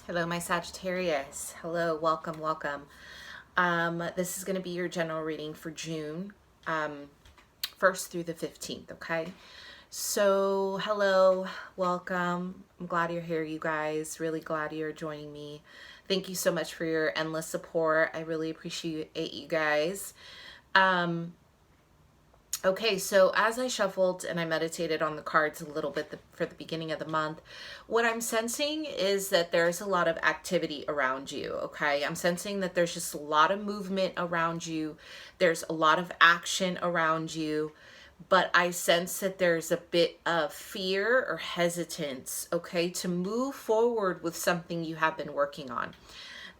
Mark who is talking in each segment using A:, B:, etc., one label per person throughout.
A: Hello, my Sagittarius. Hello, welcome, welcome. This is going to be your general reading for June 1st through the 15th, okay? So, hello, welcome. I'm glad you're here, you guys. Really glad you're joining me. Thank you so much for your endless support. I really appreciate you guys. Okay, so as I shuffled and I meditated on the cards a little bit for the beginning of the month, what I'm sensing is that there's a lot of activity around you, okay? I'm sensing that there's just a lot of movement around you. There's a lot of action around you, but I sense that there's a bit of fear or hesitance, okay, to move forward with something you have been working on.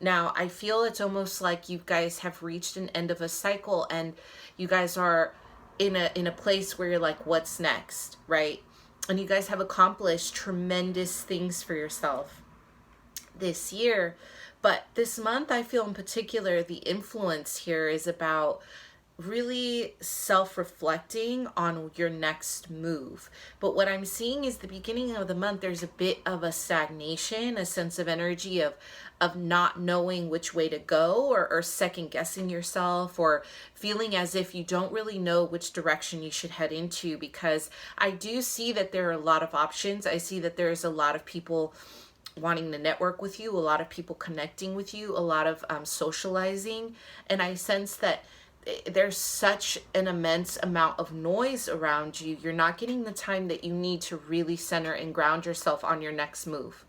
A: Now, I feel it's almost like you guys have reached an end of a cycle and you guys are in a place where you're like, what's next, right? And you guys have accomplished tremendous things for yourself this year. But this month, I feel in particular, the influence here is about really self-reflecting on your next move. But what I'm seeing is the beginning of the month, there's a bit of a stagnation, a sense of energy of not knowing which way to go, or second guessing yourself, or feeling as if you don't really know which direction you should head into, because I do see that there are a lot of options. I see that there's a lot of people wanting to network with you, a lot of people connecting with you, a lot of socializing, and I sense that there's such an immense amount of noise around you. You're not getting the time that you need to really center and ground yourself on your next move.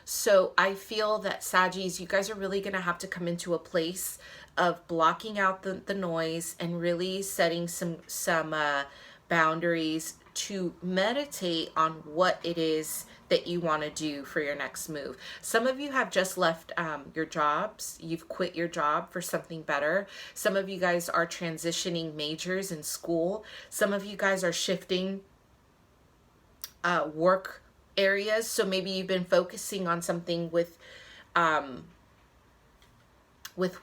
A: So I feel that Saggies, you guys are really going to have to come into a place of blocking out the noise and really setting some boundaries to meditate on what it is that you want to do for your next move. Some of you have just left your jobs. You've quit your job for something better. Some of you guys are transitioning majors in school. Some of you guys are shifting work areas. So maybe you've been focusing on something with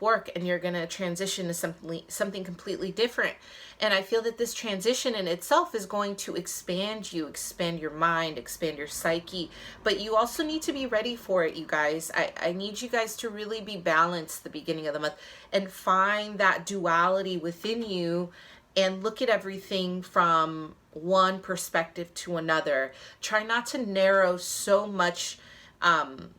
A: work, and you're going to transition to something completely different. And I feel that this transition in itself is going to expand you, expand your mind, expand your psyche, but you also need to be ready for it, you guys. I need you guys to really be balanced the beginning of the month and find that duality within you and look at everything from one perspective to another. Try not to narrow so much,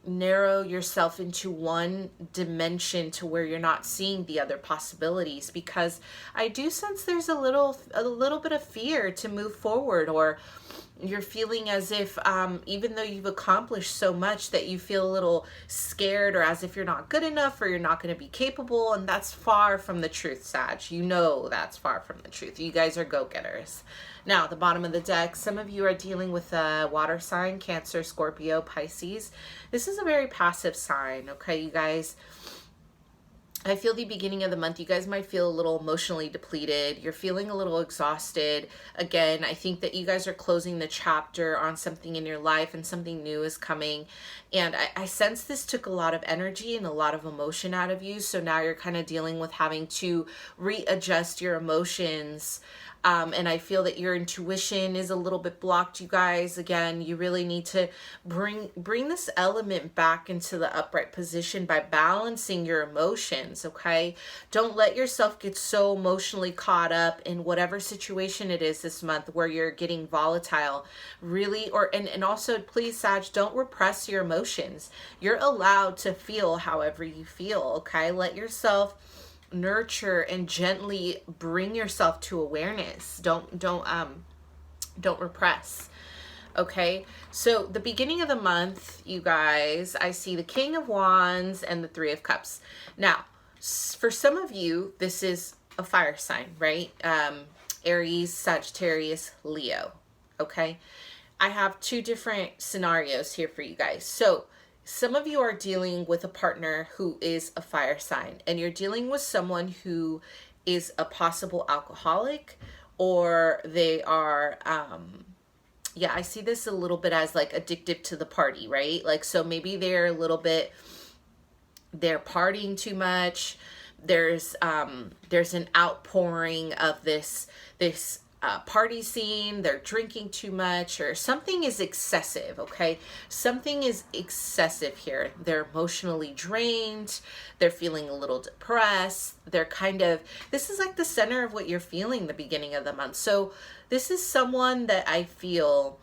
A: narrow yourself into one dimension to where you're not seeing the other possibilities, because I do sense there's a little bit of fear to move forward, or you're feeling as if even though you've accomplished so much, that you feel a little scared, or as if you're not good enough, or you're not going to be capable. And that's far from the truth, Sag. You know that's far from the truth. You guys are go-getters. Now, the bottom of the deck, some of you are dealing with a water sign, Cancer, Scorpio, Pisces. This is a very passive sign, okay, you guys? I feel the beginning of the month, you guys might feel a little emotionally depleted. You're feeling a little exhausted. Again, I think that you guys are closing the chapter on something in your life and something new is coming. And I sense this took a lot of energy and a lot of emotion out of you. So now you're kind of dealing with having to readjust your emotions. And I feel that your intuition is a little bit blocked, you guys. Again, you really need to bring this element back into the upright position by balancing your emotions, okay? Don't let yourself get so emotionally caught up in whatever situation it is this month where you're getting volatile. Really, and also, please, Sag, don't repress your emotions. You're allowed to feel however you feel, okay? Let yourself nurture and gently bring yourself to awareness. Don't repress. Okay, so the beginning of the month, you guys, I see the King of Wands and the Three of Cups. Now, for some of you, this is a fire sign, right? Aries, Sagittarius, Leo. Okay, I have two different scenarios here for you guys. So some of you are dealing with a partner who is a fire sign, and you're dealing with someone who is a possible alcoholic, or they are, yeah, I see this a little bit as like addicted to the party, right? Like, so maybe they're partying too much. There's an outpouring of this party scene, they're drinking too much, or something is excessive, okay? Something is excessive here. They're emotionally drained, they're feeling a little depressed, they're kind of, this is like the center of what you're feeling the beginning of the month. So this is someone that I feel,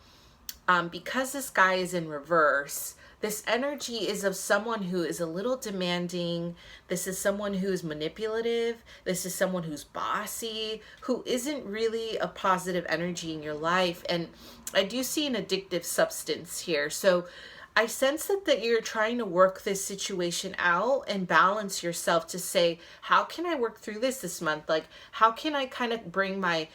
A: because this guy is in reverse, this energy is of someone who is a little demanding. This is someone who is manipulative. This is someone who's bossy, who isn't really a positive energy in your life. And I do see an addictive substance here. So I sense that you're trying to work this situation out and balance yourself to say, how can I work through this month? Like, how can I kind of bring my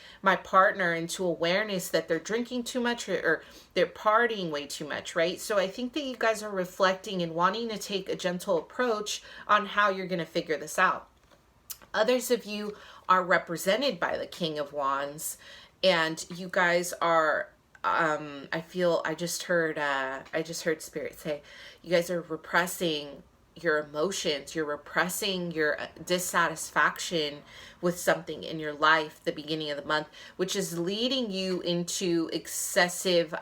A: partner into awareness that they're drinking too much, or they're partying way too much, right? So I think that you guys are reflecting and wanting to take a gentle approach on how you're going to figure this out. Others of you are represented by the King of Wands, and you guys are, I feel, I just heard Spirit say, you guys are repressing your emotions. You're repressing your dissatisfaction with something in your life the beginning of the month, which is leading you into excessive,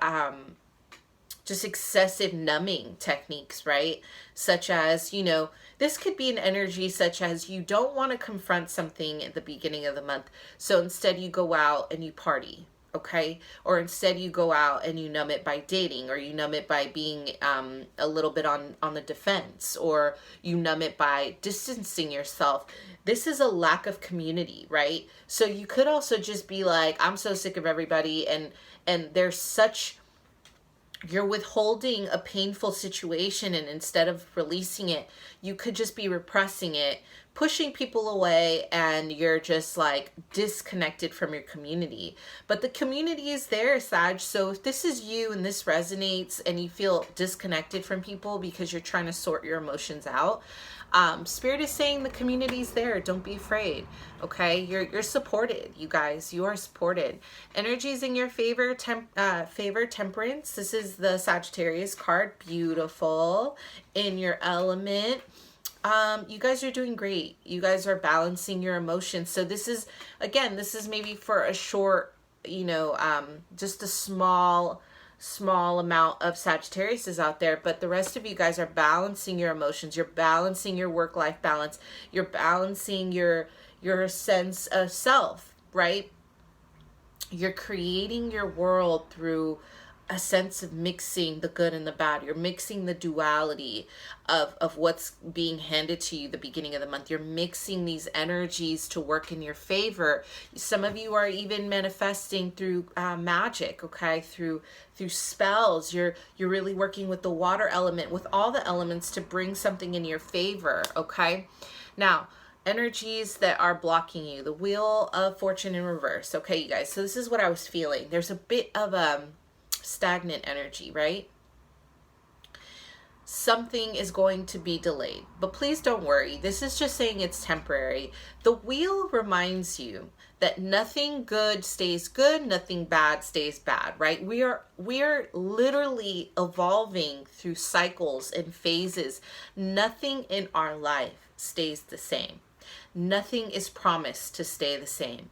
A: just excessive numbing techniques, right? Such as, you know, this could be an energy such as you don't want to confront something at the beginning of the month. So instead you go out and you party. Okay, or instead you go out and you numb it by dating, or you numb it by being a little bit on the defense, or you numb it by distancing yourself. This is a lack of community, right? So you could also just be like, I'm so sick of everybody, and there's such, you're withholding a painful situation, and instead of releasing it, you could just be repressing it, pushing people away, and you're just like disconnected from your community. But the community is there, Sag. So if this is you and this resonates and you feel disconnected from people because you're trying to sort your emotions out, Spirit is saying the community's there. Don't be afraid. Okay, you're supported, you guys. You are supported. Energies in your favor. Favor Temperance. This is the Sagittarius card. Beautiful. In your element. You guys are doing great. You guys are balancing your emotions. So this is, again, this is maybe for a short, you know, just a small amount of Sagittarius is out there, but the rest of you guys are balancing your emotions. You're balancing your work-life balance. You're balancing your sense of self, right? You're creating your world through a sense of mixing the good and the bad. You're mixing the duality of what's being handed to you the beginning of the month. You're mixing these energies to work in your favor. Some of you are even manifesting through magic, okay? Through spells. You're really working with the water element, with all the elements to bring something in your favor, okay? Now, energies that are blocking you. The Wheel of Fortune in reverse. Okay, you guys. So this is what I was feeling. There's a bit of stagnant energy, right? Something is going to be delayed, but please don't worry. This is just saying it's temporary. The wheel reminds you that nothing good stays good, nothing bad stays bad, right? We are literally evolving through cycles and phases. Nothing in our life stays the same. Nothing is promised to stay the same.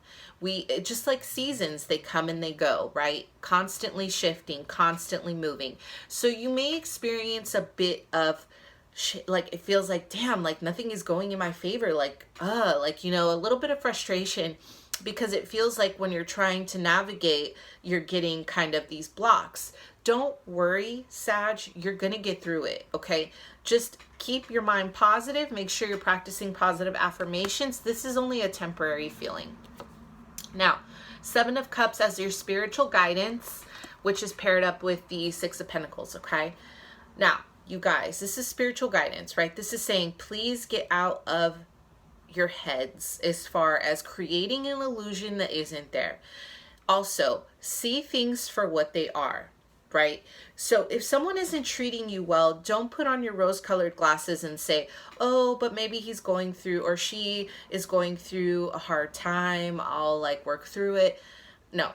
A: Just like seasons, they come and they go, right? Constantly shifting, constantly moving. So you may experience a bit of like, it feels like, damn, like nothing is going in my favor. Like, you know, a little bit of frustration, because it feels like when you're trying to navigate, you're getting kind of these blocks. Don't worry, Sag, you're going to get through it, okay? Just keep your mind positive. Make sure you're practicing positive affirmations. This is only a temporary feeling. Now, Seven of Cups as your spiritual guidance, which is paired up with the Six of Pentacles, okay? Now, you guys, this is spiritual guidance, right? This is saying, please get out of your heads as far as creating an illusion that isn't there. Also, see things for what they are, right? So if someone isn't treating you well, don't put on your rose-colored glasses and say, oh, but maybe he's going through, or she is going through a hard time, I'll like work through it. No,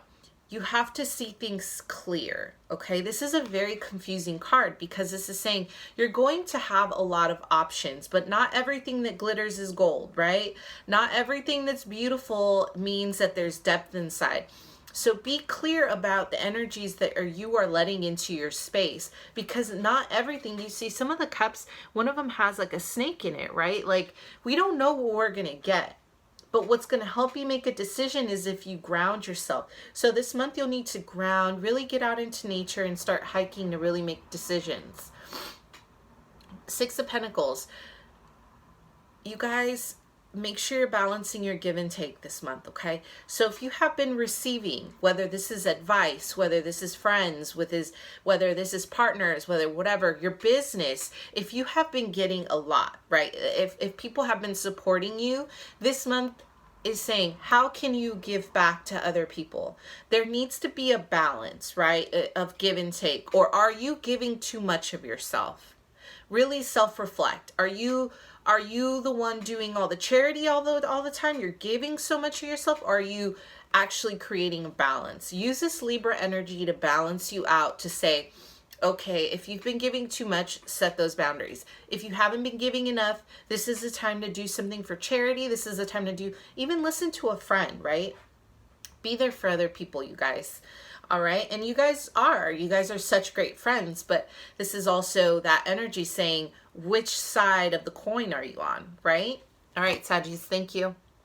A: you have to see things clear, okay? This is a very confusing card, because this is saying you're going to have a lot of options, but not everything that glitters is gold, right? Not everything that's beautiful means that there's depth inside. So be clear about the energies that you are letting into your space, because not everything you see. Some of the cups, one of them has like a snake in it, right? Like, we don't know what we're going to get. But what's going to help you make a decision is if you ground yourself. So this month you'll need to ground, really get out into nature and start hiking to really make decisions. Six of Pentacles. You guys, make sure you're balancing your give and take this month, okay? So if you have been receiving, whether this is advice, whether this is friends, whether this is partners, whether whatever, your business, if you have been getting a lot, right? If people have been supporting you, this month is saying, how can you give back to other people? There needs to be a balance, right, of give and take. Or are you giving too much of yourself? Really self-reflect. Are you the one doing all the charity all the time? You're giving so much of yourself? Or are you actually creating a balance? Use this Libra energy to balance you out, to say, okay, if you've been giving too much, set those boundaries. If you haven't been giving enough, this is the time to do something for charity. This is the time to even listen to a friend, right? Be there for other people, you guys. All right. And you guys are such great friends, but this is also that energy saying, which side of the coin are you on, right? All right, Saggies, thank you.